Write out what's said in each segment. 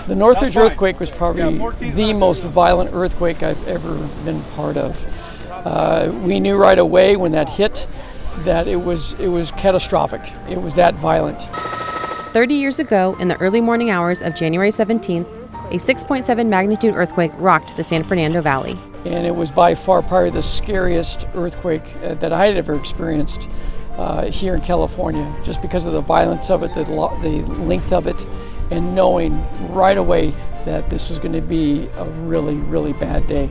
The Northridge earthquake was probably the most violent earthquake I've ever been part of. We knew right away when that hit that it was catastrophic. It was that violent. 30 years ago, in the early morning hours of January 17th, a 6.7 magnitude earthquake rocked the San Fernando Valley. And it was by far probably the scariest earthquake that I had ever experienced here in California, just because of the violence of it, the length of it, and knowing right away that this was going to be a really, really bad day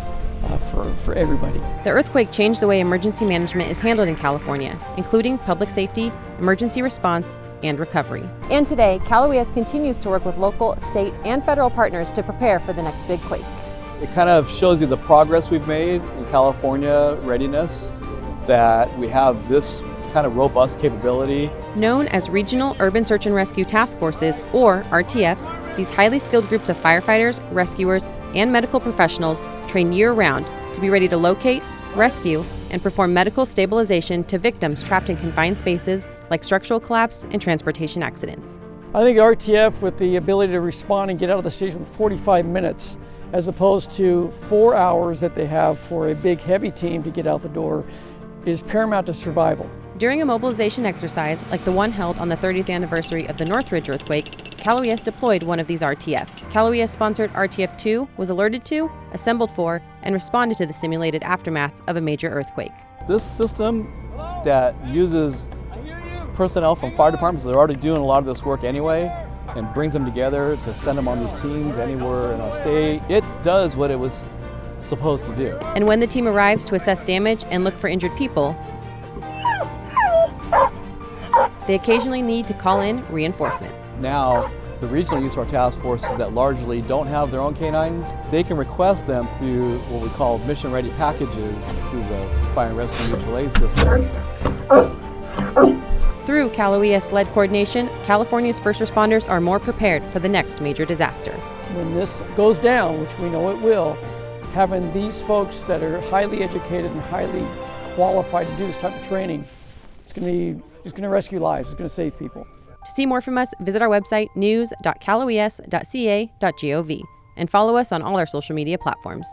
for everybody. The earthquake changed the way emergency management is handled in California, including public safety, emergency response, and recovery. And today, Cal OES continues to work with local, state, and federal partners to prepare for the next big quake. It kind of shows you the progress we've made in California readiness, that we have this kind of robust capability. Known as Regional Urban Search and Rescue Task Forces, or RTFs, these highly skilled groups of firefighters, rescuers, and medical professionals train year-round to be ready to locate, rescue, and perform medical stabilization to victims trapped in confined spaces like structural collapse and transportation accidents. I think RTF, with the ability to respond and get out of the station in 45 minutes, as opposed to 4 hours that they have for a big heavy team to get out the door, is paramount to survival. During a mobilization exercise like the one held on the 30th anniversary of the Northridge earthquake, Cal OES deployed one of these RTFs. Cal OES-sponsored RTF-2 was alerted to, assembled for, and responded to the simulated aftermath of a major earthquake. This system that uses personnel from fire departments that are already doing a lot of this work anyway, and brings them together to send them on these teams anywhere in our state, it does what it was supposed to do. And when the team arrives to assess damage and look for injured people, they occasionally need to call in reinforcements. Now, the regional use of our task forces that largely don't have their own canines, they can request them through what we call mission-ready packages through the Fire and Rescue Mutual Aid system. Through Cal OES-led coordination, California's first responders are more prepared for the next major disaster. When this goes down, which we know it will, having these folks that are highly educated and highly qualified to do this type of training, it's going to rescue lives, it's going to save people. To see more from us, visit our website news.caloes.ca.gov and follow us on all our social media platforms.